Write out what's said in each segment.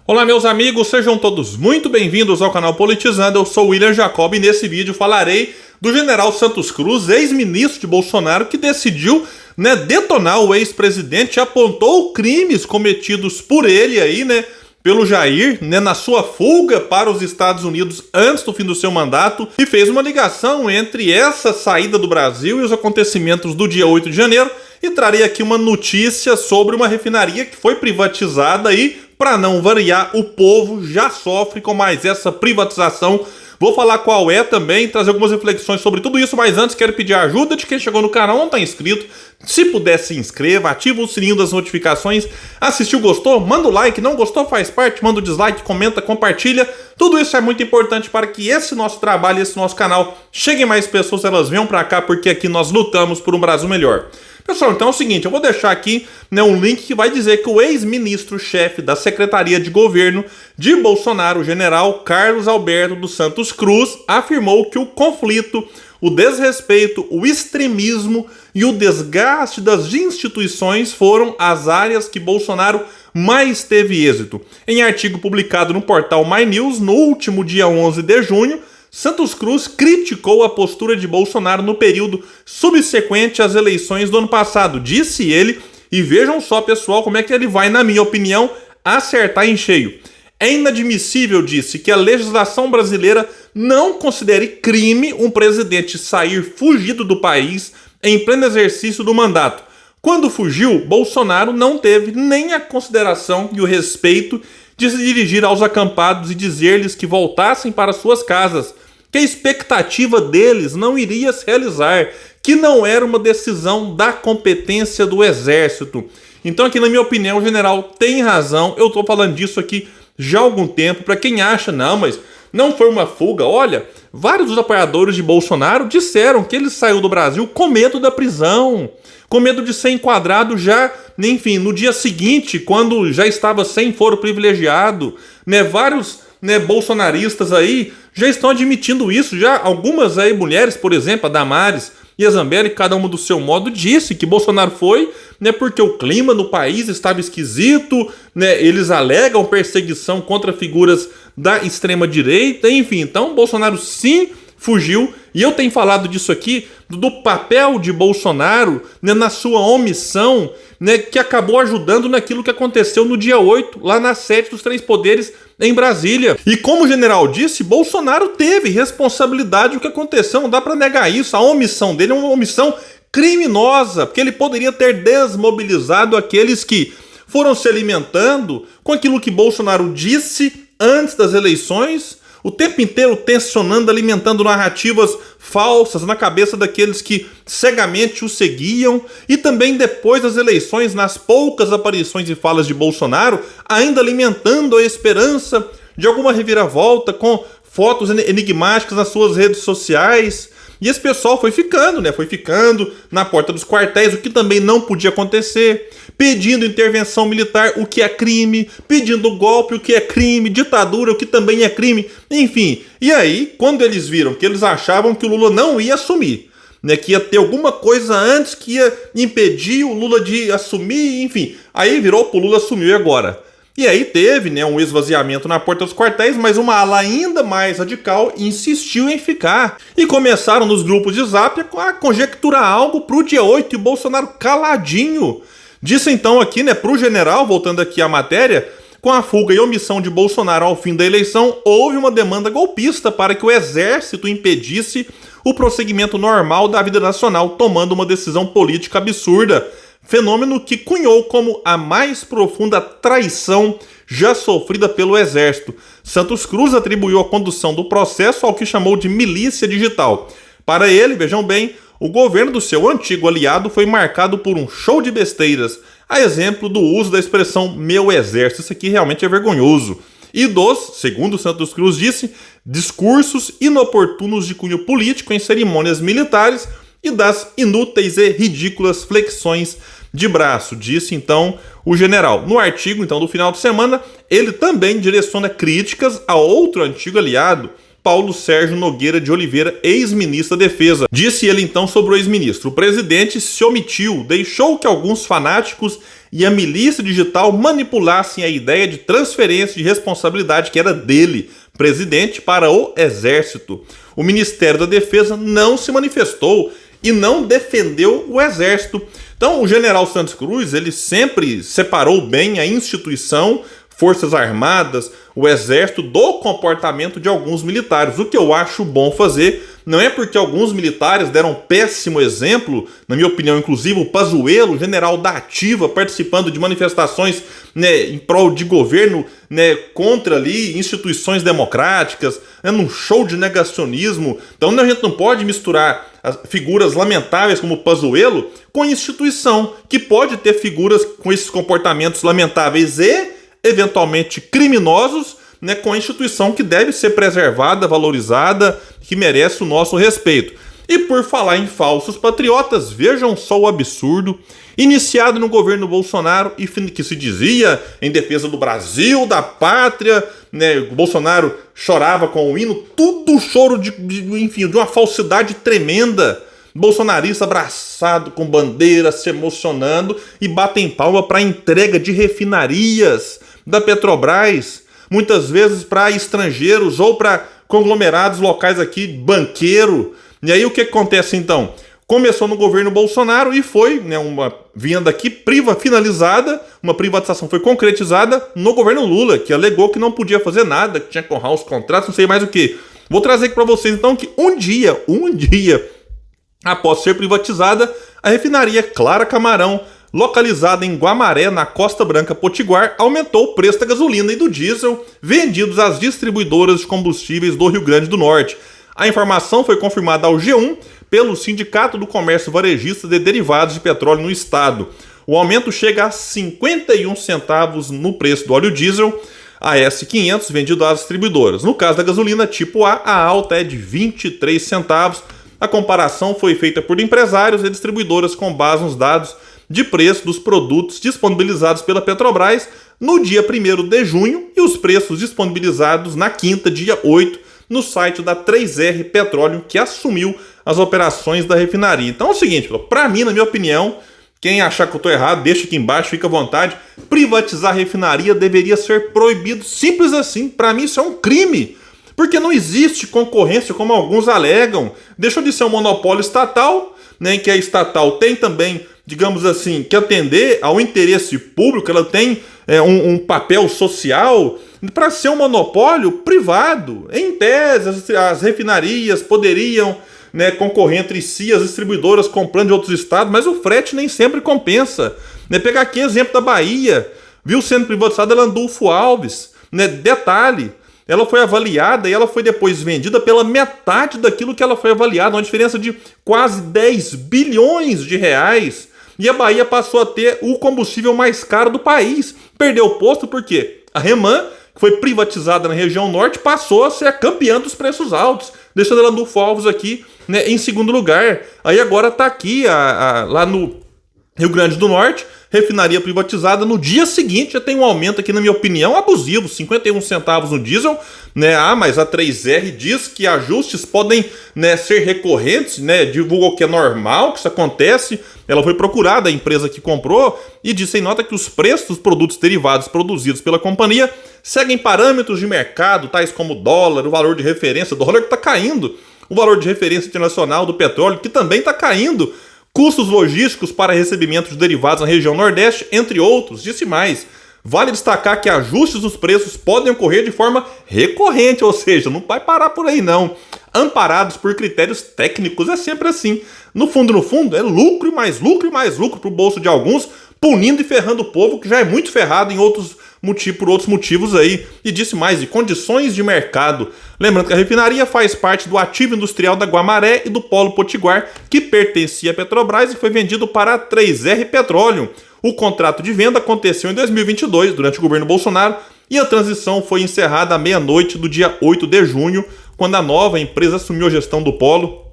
Olá meus amigos, sejam todos muito bem-vindos ao canal Politizando. Eu sou o William Jacob e nesse vídeo falarei do general Santos Cruz, ex-ministro de Bolsonaro, que decidiu detonar o ex-presidente e apontou crimes cometidos por ele aí, pelo Jair, na sua fuga para os Estados Unidos antes do fim do seu mandato, e fez uma ligação entre essa saída do Brasil e os acontecimentos do dia 8 de janeiro, e trarei aqui uma notícia sobre uma refinaria que foi privatizada aí. Para não variar, o povo já sofre com mais essa privatização. Vou falar qual é também, trazer algumas reflexões sobre tudo isso, mas antes quero pedir a ajuda de quem chegou no canal e não está inscrito. Se puder, se inscreva, ativa o sininho das notificações. Assistiu, gostou? Manda o like, não gostou, faz parte, manda o dislike, comenta, compartilha. Tudo isso é muito importante para que esse nosso trabalho, esse nosso canal, cheguem mais pessoas, elas venham para cá, porque aqui nós lutamos por um Brasil melhor. Pessoal, então é o seguinte, eu vou deixar aqui um link que vai dizer que o ex-ministro-chefe da Secretaria de Governo de Bolsonaro, o general Carlos Alberto dos Santos Cruz, afirmou que o conflito, o desrespeito, o extremismo e o desgaste das instituições foram as áreas que Bolsonaro mais teve êxito. Em artigo publicado no portal My News, no último dia 11 de junho, Santos Cruz criticou a postura de Bolsonaro no período subsequente às eleições do ano passado. Disse ele, e vejam só, pessoal, como é que ele vai, na minha opinião, acertar em cheio. É inadmissível, disse, que a legislação brasileira não considere crime um presidente sair fugido do país em pleno exercício do mandato. Quando fugiu, Bolsonaro não teve nem a consideração e o respeito de se dirigir aos acampados e dizer-lhes que voltassem para suas casas, que a expectativa deles não iria se realizar, que não era uma decisão da competência do Exército. Então aqui, na minha opinião, o general tem razão. Eu estou falando disso aqui já há algum tempo. Para quem acha, não, mas não foi uma fuga. Olha, vários dos apoiadores de Bolsonaro disseram que ele saiu do Brasil com medo da prisão, com medo de ser enquadrado já, enfim, no dia seguinte, quando já estava sem foro privilegiado. Vários bolsonaristas aí já estão admitindo isso. Já algumas aí mulheres, por exemplo, a Damares e a Zambelli, cada uma do seu modo, disse que Bolsonaro foi porque o clima no país estava esquisito, eles alegam perseguição contra figuras da extrema-direita, enfim. Então, Bolsonaro sim fugiu, e eu tenho falado disso aqui, do papel de Bolsonaro na sua omissão, que acabou ajudando naquilo que aconteceu no dia 8, lá na sede dos Três Poderes, em Brasília. E como o general disse, Bolsonaro teve responsabilidade no que aconteceu, não dá para negar isso. A omissão dele é uma omissão criminosa, porque ele poderia ter desmobilizado aqueles que foram se alimentando com aquilo que Bolsonaro disse antes das eleições, o tempo inteiro tensionando, alimentando narrativas falsas na cabeça daqueles que cegamente o seguiam, e também depois das eleições, nas poucas aparições e falas de Bolsonaro, ainda alimentando a esperança de alguma reviravolta com fotos enigmáticas nas suas redes sociais. E esse pessoal foi ficando na porta dos quartéis, o que também não podia acontecer, pedindo intervenção militar, o que é crime, pedindo golpe, o que é crime, ditadura, o que também é crime, enfim. E aí, quando eles viram que eles achavam que o Lula não ia assumir, que ia ter alguma coisa antes que ia impedir o Lula de assumir, enfim, aí virou pro Lula assumir agora. E aí teve um esvaziamento na porta dos quartéis, mas uma ala ainda mais radical insistiu em ficar. E começaram nos grupos de Zap a conjecturar algo pro dia 8, e o Bolsonaro caladinho. Disse então aqui, pro general, voltando aqui à matéria, com a fuga e omissão de Bolsonaro ao fim da eleição, houve uma demanda golpista para que o Exército impedisse o prosseguimento normal da vida nacional, tomando uma decisão política absurda. Fenômeno que cunhou como a mais profunda traição já sofrida pelo Exército. Santos Cruz atribuiu a condução do processo ao que chamou de milícia digital. Para ele, vejam bem, o governo do seu antigo aliado foi marcado por um show de besteiras, a exemplo do uso da expressão meu exército. Isso aqui realmente é vergonhoso. E dos, segundo Santos Cruz disse, discursos inoportunos de cunho político em cerimônias militares e das inúteis e ridículas flexões de braço, disse então o general. No artigo então do final de semana, ele também direciona críticas a outro antigo aliado, Paulo Sérgio Nogueira de Oliveira, ex-ministro da Defesa. Disse ele então sobre o ex-ministro: o presidente se omitiu, deixou que alguns fanáticos e a milícia digital manipulassem a ideia de transferência de responsabilidade que era dele, presidente, para o Exército. O Ministério da Defesa não se manifestou e não defendeu o Exército. Então, o general Santos Cruz, ele sempre separou bem a instituição, Forças Armadas, o Exército, do comportamento de alguns militares. O que eu acho bom fazer não é porque alguns militares deram um péssimo exemplo, na minha opinião, inclusive o Pazuello, general da ativa, participando de manifestações, né, em prol de governo, né, contra ali instituições democráticas, né, num show de negacionismo. Então a gente não pode misturar as figuras lamentáveis como o Pazuello com instituição, que pode ter figuras com esses comportamentos lamentáveis e eventualmente criminosos, né, com a instituição que deve ser preservada, valorizada, que merece o nosso respeito. E por falar em falsos patriotas, vejam só o absurdo. Iniciado no governo Bolsonaro e que se dizia em defesa do Brasil, da pátria, né, o Bolsonaro chorava com o hino, tudo choro enfim, de uma falsidade tremenda. Bolsonarista abraçado com bandeira, se emocionando e batem palma para a entrega de refinarias da Petrobras, muitas vezes para estrangeiros ou para conglomerados locais aqui, banqueiro. E aí o que acontece então? Começou no governo Bolsonaro e foi, né, uma venda aqui finalizada, uma privatização foi concretizada no governo Lula, que alegou que não podia fazer nada, que tinha que honrar os contratos, não sei mais o que. Vou trazer aqui para vocês então que um dia, após ser privatizada, a refinaria Clara Camarão, localizada em Guamaré, na Costa Branca Potiguar, aumentou o preço da gasolina e do diesel vendidos às distribuidoras de combustíveis do Rio Grande do Norte. A informação foi confirmada ao G1 pelo Sindicato do Comércio Varejista de Derivados de Petróleo no estado. O aumento chega a 51 centavos no preço do óleo diesel, a S500, vendido às distribuidoras. No caso da gasolina tipo A alta é de 23 centavos. A comparação foi feita por empresários e distribuidoras com base nos dados de preço dos produtos disponibilizados pela Petrobras no dia 1º de junho e os preços disponibilizados na quinta, dia 8, no site da 3R Petróleo, que assumiu as operações da refinaria. Então é o seguinte, para mim, na minha opinião, quem achar que eu estou errado, deixa aqui embaixo, fica à vontade, privatizar a refinaria deveria ser proibido, simples assim. Para mim isso é um crime, porque não existe concorrência como alguns alegam. Deixou de ser um monopólio estatal, né, em que a estatal tem também, digamos assim, que atender ao interesse público, ela tem um papel social, para ser um monopólio privado. Em tese, as refinarias poderiam, né, concorrer entre si, as distribuidoras comprando de outros estados, mas o frete nem sempre compensa. Né, pegar aqui exemplo da Bahia, viu sendo privatizada a Landulfo Alves. Né, detalhe, ela foi avaliada e ela foi depois vendida pela metade daquilo que ela foi avaliada, uma diferença de quase 10 bilhões de reais. E a Bahia passou a ter o combustível mais caro do país. Perdeu o posto porque a REMAN, que foi privatizada na região norte, passou a ser a campeã dos preços altos, deixando a Landulfo Alves aqui, né, em segundo lugar. Aí agora está aqui, lá no Rio Grande do Norte, refinaria privatizada. No dia seguinte já tem um aumento aqui, na minha opinião, abusivo, 51 centavos no diesel, né? Mas a 3R diz que ajustes podem, né, ser recorrentes, né? Divulgou que é normal que isso acontece. Ela foi procurada, a empresa que comprou, e disse em nota que os preços dos produtos derivados produzidos pela companhia seguem parâmetros de mercado, tais como o dólar, o valor de referência, o dólar que está caindo, o valor de referência internacional do petróleo, que também está caindo, custos logísticos para recebimento de derivados na região Nordeste, entre outros. Disse mais, vale destacar que ajustes dos preços podem ocorrer de forma recorrente, ou seja, não vai parar por aí não. Amparados por critérios técnicos, é sempre assim. No fundo, é lucro e mais lucro e mais lucro para o bolso de alguns, punindo e ferrando o povo que já é muito ferrado por outros motivos aí. E disse mais, de condições de mercado. Lembrando que a refinaria faz parte do ativo industrial da Guamaré e do Polo Potiguar, que pertencia à Petrobras e foi vendido para a 3R Petróleo. O contrato de venda aconteceu em 2022, durante o governo Bolsonaro, e a transição foi encerrada à meia-noite do dia 8 de junho, quando a nova empresa assumiu a gestão do Polo,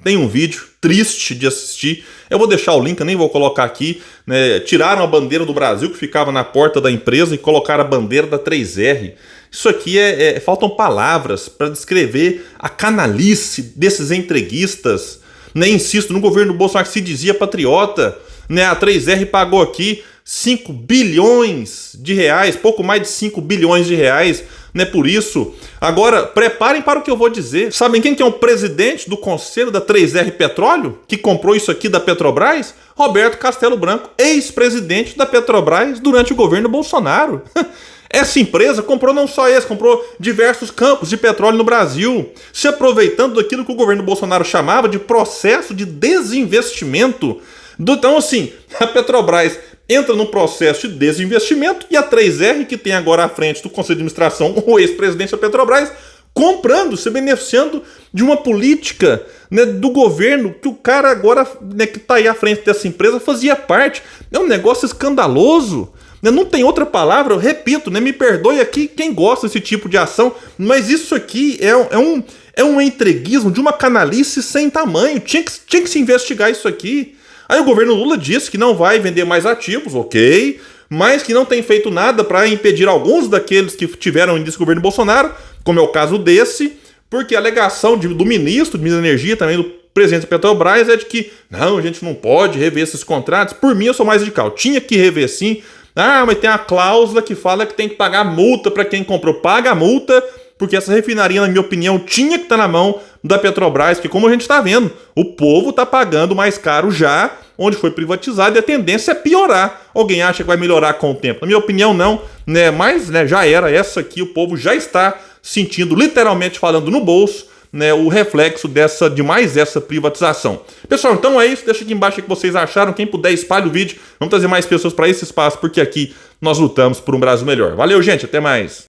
tem um vídeo triste de assistir. Eu vou deixar o link, eu nem vou colocar aqui, né? Tiraram a bandeira do Brasil que ficava na porta da empresa e colocaram a bandeira da 3R. Isso aqui faltam palavras para descrever a canalice desses entreguistas. Né? Insisto, no governo Bolsonaro que se dizia patriota, né? A 3R pagou aqui 5 bilhões de reais, pouco mais de 5 bilhões de reais, né, por isso. Agora, preparem para o que eu vou dizer. Sabem quem que é o presidente do conselho da 3R Petróleo, que comprou isso aqui da Petrobras? Roberto Castelo Branco, ex-presidente da Petrobras durante o governo Bolsonaro. Essa empresa comprou não só esse, comprou diversos campos de petróleo no Brasil, se aproveitando daquilo que o governo Bolsonaro chamava de processo de desinvestimento. Então, assim, a Petrobras entra num processo de desinvestimento e a 3R, que tem agora à frente do Conselho de Administração o ex-presidente da Petrobras, comprando, se beneficiando de uma política, né, do governo que o cara agora, né, que está aí à frente dessa empresa fazia parte. É um negócio escandaloso. Né, não tem outra palavra, eu repito, né, me perdoe aqui quem gosta desse tipo de ação, mas isso aqui é um entreguismo de uma canalice sem tamanho. Tinha que se investigar isso aqui. Aí o governo Lula disse que não vai vender mais ativos, ok, mas que não tem feito nada para impedir alguns daqueles que tiveram início do governo Bolsonaro, como é o caso desse, porque a alegação do ministro de Minas e Energia, também do presidente da Petrobras, é de que não, a gente não pode rever esses contratos. Por mim, eu sou mais radical, tinha que rever sim. Ah, mas tem a cláusula que fala que tem que pagar multa para quem comprou. Paga a multa, porque essa refinaria, na minha opinião, tinha que estar na mão da Petrobras, que como a gente está vendo, o povo está pagando mais caro já, onde foi privatizado, e a tendência é piorar. Alguém acha que vai melhorar com o tempo? Na minha opinião, não, né? Mas, né, já era essa aqui, o povo já está sentindo, literalmente falando no bolso, né, o reflexo de mais essa privatização. Pessoal, então é isso. Deixa aqui embaixo o que vocês acharam. Quem puder, espalhe o vídeo. Vamos trazer mais pessoas para esse espaço, porque aqui nós lutamos por um Brasil melhor. Valeu, gente. Até mais.